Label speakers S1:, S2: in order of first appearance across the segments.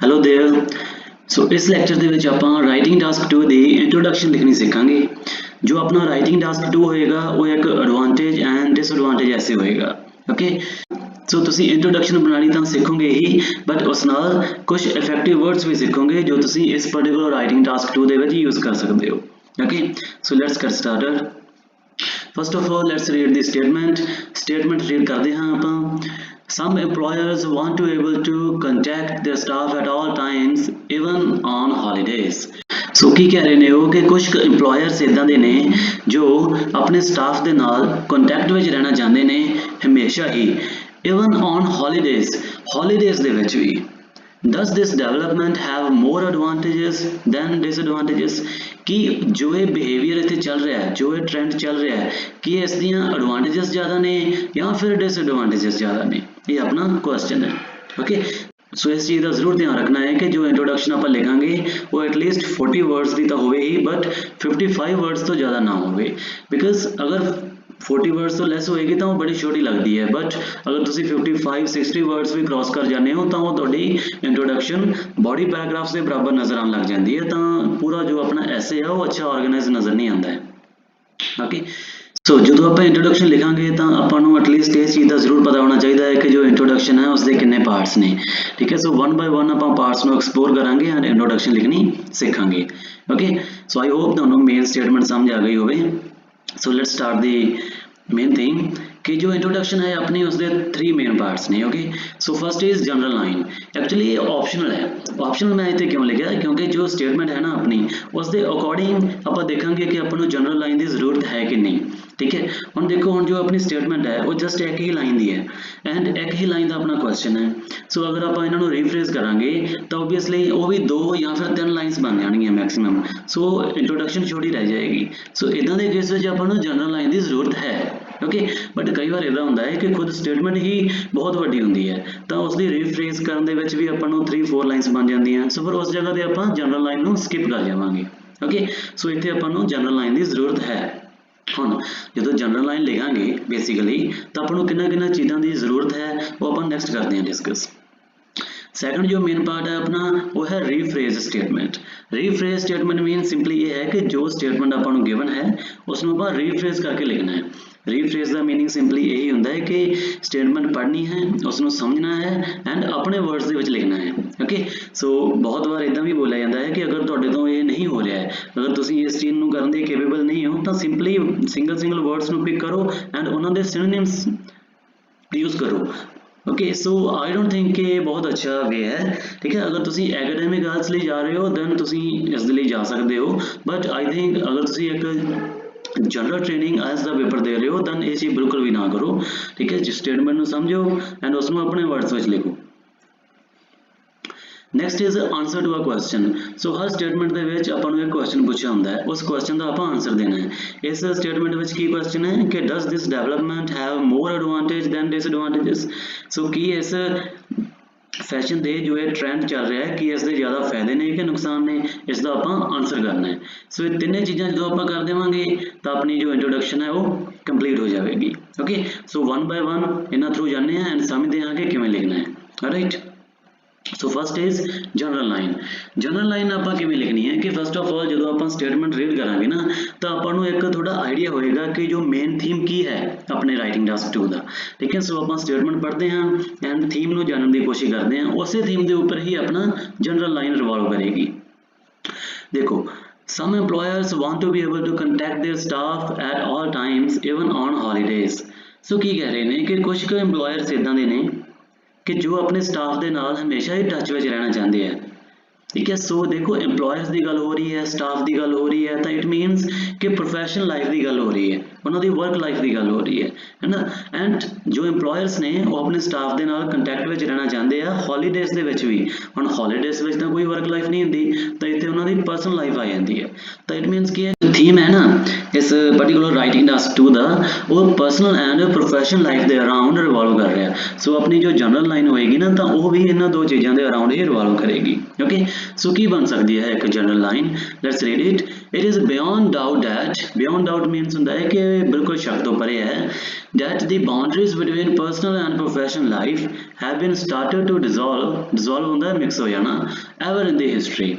S1: Hello there. सो इस lecture ਦੇ ਵਿੱਚ ਆਪਾਂ ਰਾਈਟਿੰਗ ਟਾਸਕ 2 ਦੀ ਇੰਟਰੋਡਕਸ਼ਨ ਲਿਖਣੀ ਸਿੱਖਾਂਗੇ। ਜੋ ਆਪਣਾ ਰਾਈਟਿੰਗ ਟਾਸਕ 2 ਹੋਏਗਾ ਉਹ ਇੱਕ ਐਡਵਾਂਟੇਜ ਐਂਡ ਡਿਸਐਡਵਾਂਟੇਜ ਐਸੇ ਹੋਏਗਾ। ਓਕੇ, ਸੋ ਤੁਸੀਂ ਇੰਟਰੋਡਕਸ਼ਨ ਬਣਾਣੀ ਤਾਂ ਸਿੱਖੋਗੇ ਹੀ, ਬਟ ਉਸ ਨਾਲ ਕੁਝ ਇਫੈਕਟਿਵ ਵਰਡਸ ਵੀ ਸਿੱਖੋਗੇ ਜੋ ਤੁਸੀਂ ਇਸ ਪਾਰਟਿਕੂਲਰ ਰਾਈਟਿੰਗ ਟਾਸਕ 2 ਦੇ ਵਿੱਚ ਯੂਜ਼ ਕਰ ਸਕਦੇ ਹੋ। Okay, so let's get started. First of all, let's read the statement. Statement read ਕਰਦੇ ਹਾਂ ਆਪਾਂ। Some employers want to able to contact their staff at all times, even on holidays. ਸੋ ਕੀ ਕਹਿ ਰਹੇ ਨੇ ਉਹ ਕਿ ਕੁਝ employers ਇਦਾਂ ਦੇ ਨੇ ਜੋ ਆਪਣੇ ਸਟਾਫ ਦੇ ਨਾਲ ਕੰਟੈਕਟ ਵਿੱਚ ਰਹਿਣਾ ਚਾਹੁੰਦੇ ਨੇ ਹਮੇਸ਼ਾ ਹੀ, even on holidays, holidays ਦੇ ਵਿੱਚ ਵੀ। Does this development have more advantages than disadvantages? कि जो ये behavior इत्थे चल रहा है, जो ये trend चल रहा है, कि इस दियां advantages ज़्यादा ने या फिर disadvantages ज़्यादा ने? ये अपना question है। ओके, सो इस चीज़ का जरूर ध्यान रखना है कि जो इंट्रोडक्शन आप लिखांगे वो एटलीस्ट 40 वर्ड्स की तो होवे ही, बट 55 वर्ड्स तो ज़्यादा ना होवे, बिकॉज अगर 40 वर्ड्स तो लैस होएगी तो वो बड़ी छोटी लगती है, बट अगर तुसी 55-60 वर्ड्स भी क्रॉस कर जाने हो तो वो तुहाडी इंट्रोडक्शन बॉडी पैराग्राफ से बराबर नज़र आने लग जाती है, तो पूरा जो अपना ऐसे है वो अच्छा ऑर्गेनाइज नज़र नहीं आता है। ओके, सो जो आप इंट्रोडक्शन लिखांगे तो ਆਪਾਂ ਨੂੰ एटलीस्ट इस चीज़ का जरूर पता होना चाहिए है कि जो इंट्रोडक्शन है उसके कितने पार्ट्स ने। ठीक है, सो वन बाय वन आप पार्ट्स को एक्सप्लोर करांगे एंड इंट्रोडक्शन लिखनी सीखांगे। ओके, सो आई होप तुहानू मेन स्टेटमेंट समझ आ गई होवे। So let's start the main thing कि जो इंट्रोडक्शन है अपनी उसके 3 मेन पार्ट्स ने। Okay, so first is general line. Actually ये ऑप्शनल है। ऑप्शनल मैं इतने क्यों लिखा क्योंकि जो स्टेटमेंट है ना अपनी उसके अकॉर्डिंग आप देखेंगे कि अपन जनरल लाइन की जरूरत है कि नहीं। ठीक है, हम देखो हम जो अपनी स्टेटमेंट है वो जस्ट एक ही लाइन की है एंड एक ही लाइन का अपना क्वेश्चन है। सो अगर आप इन्हों रीफ्रेज करांगे तो ओबीअसली वो भी 2 या फिर 3 लाइन्स बन जाएगी मैक्सिमम। सो इंट्रोडक्शन छोटी रह जाएगी। सो इदा के केस में अपन जनरल लाइन की जरूरत है। ओके, बट कई बार इदा होंदा है कि खुद स्टेटमेंट ही बहुत वड्डी होंदी है तो उसकी रीफ्रेज करने विच भी अपन 3-4 लाइन्स बन जांदियां। सो फिर उस जगह पर आप जनरल लाइन को स्किप कर जावांगे। ओके, सो इत्थे अपन जनरल लाइन की जरूरत है। हम जो जनरल लाइन लिखांगे बेसिकली तो अपन किन्ना चीज़ों की जरूरत है वो अपन नैक्सट करते हैं डिस्कस। सैकंड जो मेन पार्ट है अपना वो है rephrase statement. Rephrase statement mean simply ये है कि जो स्टेटमेंट अपन गिवन है उसमें अपन रीफ्रेज करके लिखना है। रीफ्रेज का मीनिंग सिंपली यही होता है कि स्टेटमेंट पढ़नी है, उसको समझना है एंड अपने वर्ड्स के लिखना है। ओके, सो बहुत बार इदा भी बोला जाता है कि अगर तुहाडे तो ये नहीं हो रहा है, अगर तुसी इस चीज़ को करने के केपेबल नहीं हो तो सिंपली सिंगल वर्ड्स को पिक करो एंड उन्होंने सिनोनिम्स यूज़ करो। Okay, so I don't think कि बहुत अच्छा वे है। ठीक है, अगर तुसी एकेडमिक आर्ट्स लिए जा रहे हो दैन तुसी इस लिए जा सकते हो, बट आई थिंक अगर तुसी एक जनरल ट्रेनिंग आइल्स का पेपर दे रहे हो दैन ये चीज़ बिल्कुल भी ना करो। ठीक है, जिस स्टेटमेंट को समझो एंड उसमें अपने वर्ड्स में लिखो। Next is answer to a question. So हर स्टेटमेंट के विच आपां नूं एक क्वेश्चन पूछा होंदा है, उस क्वेश्चन का आपां आंसर देना है। इस स्टेटमेंट विच की क्वेश्चन है कि does this development have more advantage than disadvantages. So की इस फैशन दे जो ये ट्रेंड चल रहा है कि इसके ज़्यादा फायदे ने कि नुकसान ने, इसका आप आंसर करना है। सो ये तीनों चीज़ां जो आप कर देवांगे तो अपनी जो इंट्रोडक्शन है वो कंप्लीट हो जाएगी। Okay, so one by one इन्हां थ्रू जाने हैं एंड समझते हैं कि किवें लिखना है। Right, so first is general line. General line आप किवें लिखनी है कि फस्ट ऑफ ऑल जो आप स्टेटमेंट रीड करांगे ना तो आपको एक थोड़ा आइडिया होएगा कि जो मेन थीम की है अपने राइटिंग टास्क 2 का। ठीक है, सो आप स्टेटमेंट पढ़ते हैं एंड थीम को जानने की कोशिश करते हैं, उस थीम के ऊपर ही अपना जनरल लाइन रिवॉल्व करेगी। देखो, some employers want to be able to contact their staff at all times even on holidays। सो की कह रहे हैं कि कुछ एम्प्लॉयर्स इदां दे ने कि जो अपने स्टाफ के नाल हमेशा ही टच में रहना चाहते हैं। ठीक है, सो देखो एम्प्लॉयर्स की गल हो रही है, स्टाफ की गल हो रही है, तो इट मीनस कि प्रोफैशनल लाइफ की गल हो रही है, उन्होंने वर्क लाइफ की गल हो रही है ना। एंड जो एम्प्लॉयर्स ने वो अपने स्टाफ के नाल कंटैक्ट में रहना चाहते हैं हॉलीडेज के भी। हम हॉलीडेज में तो कोई वर्क लाइफ नहीं होंगी, तो इतने उन्होंने पर्सनल लाइफ आ जाती है। तो इट मीनस कि थीम है ना इस पर्टिकुलर राइटिंग टास्क 2 का वो पर्सनल एंड प्रोफैशनल लाइफ के अराउंड रिवॉल्व कर रहा है। सो अपनी जो जनरल लाइन होएगी ना तो वो भी इन्होंने 2 चीज़ों के अराउंड ही रिवॉल्व करेगी। ओके, सो की बन सकती है एक general line. Let's read it. It is beyond doubt that, beyond doubt मीनस होंदा है कि ਇਹ ਬਿਲਕੁਲ ਸ਼ੱਕ ਤੋਂ ਪਰੇ ਹੈ that the boundaries between personal and professional life have been started to dissolve ਹੁੰਦਾ ਹੈ ਮਿਕਸ ਹੋ ਜਾਣਾ ever in the history।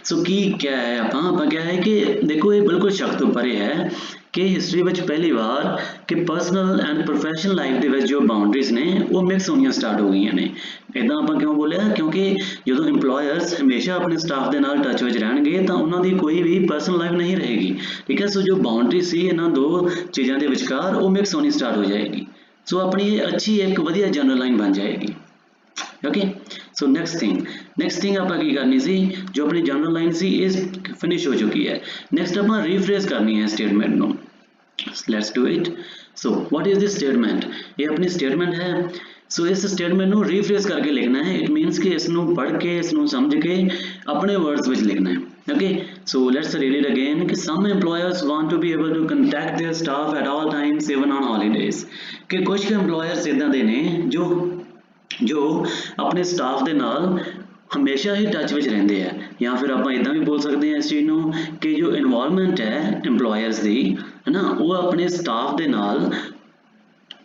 S1: ਸੋ ਕੀ ਕਿਹਾ ਹੈ ਆਪਾਂ ਕਿਹਾ ਹੈ ਕਿ ਦੇਖੋ ਇਹ ਬਿਲਕੁਲ ਸ਼ੱਕ ਤੋਂ ਪਰੇ ਹੈ ਕਿ ਹਿਸਟਰੀ ਵਿੱਚ ਪਹਿਲੀ ਵਾਰ ਕਿ ਪਰਸਨਲ ਐਂਡ ਪ੍ਰੋਫੈਸ਼ਨਲ ਲਾਈਫ ਦੇ ਵਿੱਚ ਜੋ ਬਾਉਂਡਰੀਜ਼ ਨੇ ਉਹ ਮਿਕਸ ਹੋਣੀਆਂ ਸਟਾਰਟ ਹੋ ਗਈਆਂ ਨੇ। ਇੱਦਾਂ ਆਪਾਂ ਕਿਉਂ ਬੋਲਿਆ ਕਿਉਂਕਿ ਜਦੋਂ EMPLOYERS ਹਮੇਸ਼ਾ ਆਪਣੇ ਸਟਾਫ ਦੇ ਨਾਲ ਟੱਚ ਵਿੱਚ ਰਹਿਣਗੇ ਤਾਂ ਉਹਨਾਂ ਦੀ ਕੋਈ ਵੀ ਪਰਸਨਲ ਲਾਈਫ ਨਹੀਂ ਰਹੇਗੀ, ਠੀਕ ਹੈ। ਸੋ ਜੋ ਬਾਉਂਡਰੀ ਸੀ ਇਹਨਾਂ ਦੋ ਚੀਜ਼ਾਂ ਦੇ ਵਿਚਕਾਰ ਉਹ ਮਿਕਸ ਹੋਣੀ ਸਟਾਰਟ ਹੋ ਜਾਏਗੀ। ਸੋ ਆਪਣੀ ਇਹ ਅੱਛੀ ਇੱਕ ਵਧੀਆ ਜਨਰਲ ਲਾਈਨ ਬਣ ਜਾਏਗੀ। ਓਕੇ ਸੋ ਨੈਕਸਟ ਥਿੰਗ ਆਪਾਂ ਕੀ ਕਰਨੀ ਸੀ, ਜੋ ਆਪਣੀ ਜਨਰਲ ਲਾਈਨ ਸੀ ਇਹ ਫਿਨਿਸ਼ ਹੋ ਚੁੱਕੀ ਹੈ। ਨੈਕਸਟ ਆਪਾਂ ਰੀਫਰੇਜ਼ ਕਰਨੀ ਹੈ ਸਟੇਟਮੈਂਟ ਨੂੰ। Let's do it. So what is this statement, ਇਹ ਆਪਣੀ ਸਟੇਟਮੈਂਟ ਹੈ। ਸੋ ਇਸ ਸਟੇਟਮੈਂਟ ਨੂੰ ਰੀਫਰੇਜ਼ ਕਰਕੇ ਲਿਖਣਾ ਹੈ। ਇਟ ਮੀਨਸ ਕਿ ਇਸ ਨੂੰ ਪੜ੍ਹ ਕੇ ਇਸ ਨੂੰ ਸਮਝ ਕੇ ਆਪਣੇ ਵਰਡਸ ਵਿੱਚ ਲਿਖਣਾ ਹੈ। Okay, so let's read it again कि some employers want to be able to contact their staff at all times even on holidays। कि कुछ employers इदां दे ने जो अपने स्टाफ ਦੇ ਨਾਲ ਹਮੇਸ਼ਾ ਹੀ ਟੱਚ ਵਿੱਚ ਰਹਿੰਦੇ ਆ, ਜਾਂ ਫਿਰ ਆਪਾਂ ਇਦਾਂ ਵੀ ਬੋਲ ਸਕਦੇ ਹਾਂ ਇਸ ਚੀਜ਼ ਨੂੰ ਕਿ ਜੋ ਇਨਵੋਲਵਮੈਂਟ ਹੈ EMPLOYERS ਦੀ ਹੈ ਨਾ ਉਹ ਆਪਣੇ ਸਟਾਫ ਦੇ ਨਾਲ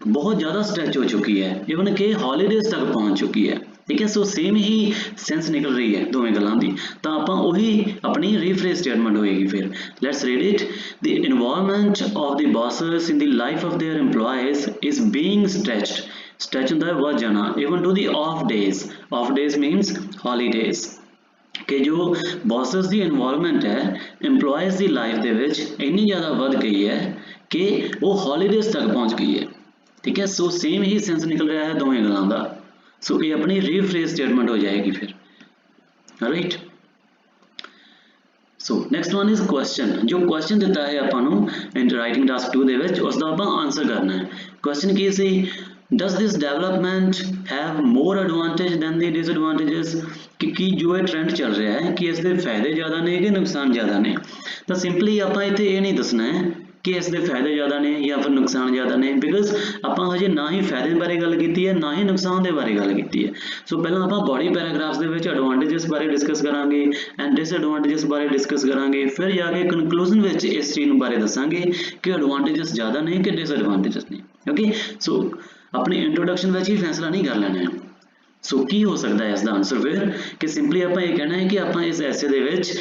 S1: ਬਹੁਤ ਜ਼ਿਆਦਾ ਸਟ੍ਰੈਚ ਹੋ ਚੁੱਕੀ ਹੈ, ਇਵਨ ਕਿ ਹੌਲੀਡੇਜ਼ ਤੱਕ ਪਹੁੰਚ ਚੁੱਕੀ ਹੈ, ਠੀਕ ਹੈ। ਸੋ ਸੇਮ ਹੀ ਸੈਂਸ ਨਿਕਲ ਰਹੀ ਹੈ ਦੋਵੇਂ ਗੱਲਾਂ ਦੀ, ਤਾਂ ਆਪਾਂ ਉਹੀ ਆਪਣੀ ਰੀਫਰੇਜ਼ ਸਟੇਟਮੈਂਟ ਹੋਏਗੀ। ਫਿਰ let's read it. The involvement of the bosses in the life of their EMPLOYEES is being stretched, stretch ਹੁੰਦਾ ਹੈ ਵੱਧ ਜਾਣਾ, even to the off days means holidays. ਕਿ ਜੋ ਬੌਸਸ ਦੀ ਇਨਵੋਲਵਮੈਂਟ ਹੈ EMPLOYEES ਦੀ ਲਾਈਫ ਦੇ ਵਿੱਚ ਇੰਨੀ ਜ਼ਿਆਦਾ ਵੱਧ ਗਈ ਹੈ ਕਿ ਉਹ ਹੌਲੀਡੇਜ਼ ਤੱਕ ਪਹੁੰਚ ਗਈ ਹੈ, ਠੀਕ ਹੈ। ਸੋ ਸੇਮ ਹੀ ਸੈਂਸ ਨਿਕਲ ਰਿਹਾ ਹੈ ਦੋਵੇਂ ਗੱਲਾਂ ਦਾ। ਸੋ ਇਹ ਆਪਣੀ ਰੀਫਰੇਜ਼ ਸਟੇਟਮੈਂਟ ਹੋ ਜਾਏਗੀ ਫਿਰ, right. So next one is question. ਜੋ ਕੁਐਸਚਨ ਦਿੱਤਾ ਹੈ ਆਪਾਂ ਨੂੰ ਇਨ ਰਾਈਟਿੰਗ ਟਾਸਕ 2 ਦੇ ਵਿੱਚ ਉਸ ਦਾ ਆਪਾਂ ਆਨਸਰ ਕਰਨਾ ਹੈ। Question Ki C, does this development have more advantage than the disadvantages? ਕਿ ਜੋ ਇਹ ਟ੍ਰੈਂਡ ਚੱਲ ਰਿਹਾ ਹੈ ਕਿ ਇਸ ਦੇ ਫਾਇਦੇ ਜ਼ਿਆਦਾ ਨੇ ਕਿ ਨੁਕਸਾਨ ਜ਼ਿਆਦਾ ਨੇ। ਤਾਂ ਸਿੰਪਲੀ ਆਪਾਂ ਇੱਥੇ ਇਹ ਨਹੀਂ ਦੱਸਣਾ ਹੈ ਕਿ ਇਸ ਦੇ ਫਾਇਦੇ ਜ਼ਿਆਦਾ ਨੇ ਜਾਂ ਫਿਰ ਨੁਕਸਾਨ ਜ਼ਿਆਦਾ ਨੇ, ਬਿਕਾਜ਼ ਆਪਾਂ ਹਜੇ ਨਾ ਹੀ ਫਾਇਦੇ ਬਾਰੇ ਗੱਲ ਕੀਤੀ ਹੈ ਨਾ ਹੀ ਨੁਕਸਾਨ ਦੇ ਬਾਰੇ ਗੱਲ ਕੀਤੀ ਹੈ। ਸੋ ਪਹਿਲਾਂ ਆਪਾਂ ਬੋਡੀ ਪੈਰਾਗ੍ਰਾਫਸ ਦੇ ਵਿੱਚ ਐਡਵਾਂਟੇਜਸ ਬਾਰੇ ਡਿਸਕਸ ਕਰਾਂਗੇ ਐਂਡ ਡਿਸਐਡਵਾਂਟੇਜਸ ਬਾਰੇ ਡਿਸਕਸ ਕਰਾਂਗੇ, ਫਿਰ ਜਾ ਕੇ ਕਨਕਲੂਜਨ ਵਿੱਚ ਇਸ ਚੀਜ਼ ਨੂੰ ਬਾਰੇ ਦੱਸਾਂਗੇ ਕਿ ਐਡਵਾਂਟੇਜਸ ਜ਼ਿਆਦਾ ਨੇ ਕਿ ਡਿਸਐਡਵਾਂਟੇਜਸ ਨੇ। ਓਕੇ ਸੋ ਆਪਣੀ ਇੰਟਰੋਡਕਸ਼ਨ ਵਿੱਚ ਹੀ ਫੈਸਲਾ ਨਹੀਂ ਕਰ ਲੈਣਾ ਹੈ। ਸੋ ਕੀ ਹੋ ਸਕਦਾ ਹੈ ਇਸ ਦਾ ਆਨਸਰ ਫਿਰ ਕਿ ਸਿੰਪਲੀ ਆਪਾਂ ਇਹ ਕਹਿਣਾ ਹੈ ਕਿ ਆਪਾਂ ਇਸ ਐਸੇ ਦੇ ਵਿੱਚ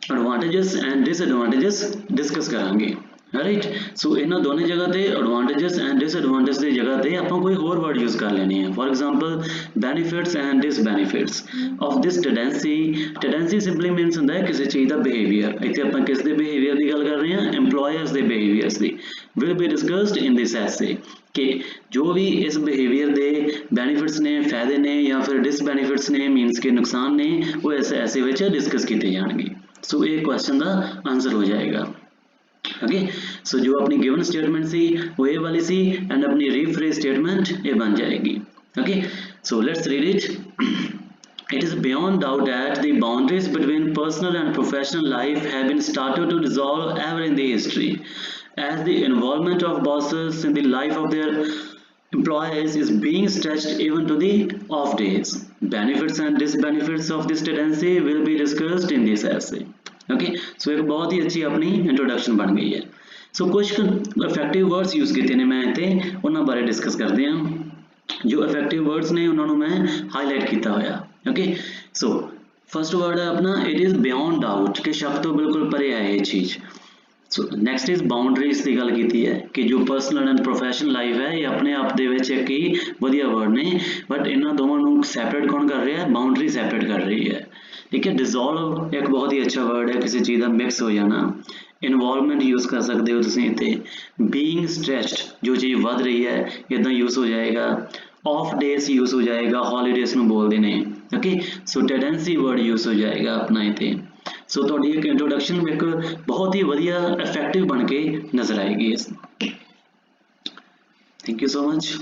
S1: ਐਡਵਾਂਟੇਜਸ ਐਂਡ ਡਿਸਐਡਵਾਂਟੇਜਸ ਡਿਸਕਸ ਕਰਾਂਗੇ, ਰਾਈਟ। ਸੋ ਇਹਨਾਂ ਦੋਨੇ ਜਗ੍ਹਾ ਤੇ ਐਡਵਾਂਟੇਜਸ ਐਂਡ ਡਿਸਐਡਵਾਂਟੇਜ ਦੀ ਜਗ੍ਹਾ ਤੇ ਆਪਾਂ ਕੋਈ ਹੋਰ ਵਰਡ ਯੂਜ਼ ਕਰ ਲੈਣੇ ਆ। For example benefits and disbenefits of this tendency. Tendency simply means ਹੁੰਦਾ ਹੈ ਕਿਸੇ ਚੀਜ਼ ਦਾ ਬਿਹੇਵੀਅਰ। ਇੱਥੇ ਆਪਾਂ ਕਿਸ ਦੇ ਬਿਹੇਵੀਅਰ ਦੀ ਗੱਲ ਕਰ ਰਹੇ ਹਾਂ, EMPLOYERS ਦੇ ਬਿਹੇਵੀਅਰਸ ਦੀ। ਵਿਲ ਬੀ ਡਿਸਕਸਡ ਇਨ ਦਿਸ ਐਸੇ ਕਿ ਜੋ ਵੀ ਇਸ ਬਿਹੇਵੀਅਰ ਦੇ ਬੈਨੀਫਿਟਸ ਨੇ, ਫਾਇਦੇ ਨੇ ਜਾਂ ਫਿਰ ਡਿਸਬੈਨੀਫਿਟਸ ਨੇ ਮੀਨਸ ਕਿ ਨੁਕਸਾਨ ਨੇ, ਉਹ ਇਸ ਐਸੇ ਵਿੱਚ ਡਿਸਕਸ ਕੀਤੇ ਜਾਣਗੇ। ਸੋ ਇਹ ਕੁਐਸਚਨ ਦਾ ਆਨਸਰ ਹੋ ਜਾਏਗਾ। ਓਕੇ ਸੋ ਜੋ ਆਪਣੀ ਗਿਵਨ ਸਟੇਟਮੈਂਟ ਸੀ ਉਹ ਇਹ ਵਾਲੀ ਸੀ ਐਂਡ ਆਪਣੀ ਰੀਫਰੇਜ਼ ਸਟੇਟਮੈਂਟ ਇਹ ਬਣ ਜਾਏਗੀ। Okay so let's read it. It is beyond doubt that the boundaries between personal and professional life have been started to dissolve ever in the history, as the involvement of bosses in the life of their employees is being stretched even to the off days. Benefits and disbenefits of this tendency will be discussed in this essay. Okay, so एक बहुत ही अच्छी अपनी introduction बन गई है। So कुछ effective words use किए ने मैं इत्थे उन्हां बारे डिस्कस करते हैं। जो इफेक्टिव वर्ड्स ने उन्होंने मैं हाईलाइट किया होया। ओके सो फर्स्ट वर्ड है अपना इट इज़ बियॉन्ड डाउट कि शक तो बिल्कुल परे है ये चीज़। सो नैक्सट इज बाउंड्रीज की गल की है कि जो परसनल एंड प्रोफैशनल लाइफ है ये अपने आप दे विच एक ही वधिया वर्ड ने, बट इन्हां दोवां नूं सैपरेट कौन कर रहा है, बाउंड्री सैपरेट कर रही है, ठीक है। डिजोल्व एक बहुत ही अच्छा वर्ड है, किसी चीज़ का मिक्स हो जाना। इन्वॉल्वमेंट यूज़ कर सकते हो तुसीं इत्थे। बीइंग स्ट्रैच्ड जो चीज़ वध रही है इदां यूज़ हो जाएगा। ऑफ डेज यूज़ हो जाएगा, हॉलीडेज नूं बोलदे ने। Okay so tendency word use हो जाएगा अपना इत्थे। सो तुहाडी एक इंट्रोडक्शन एक बहुत ही वधिया इफेक्टिव बन के नज़र आएगी। Thank you so much.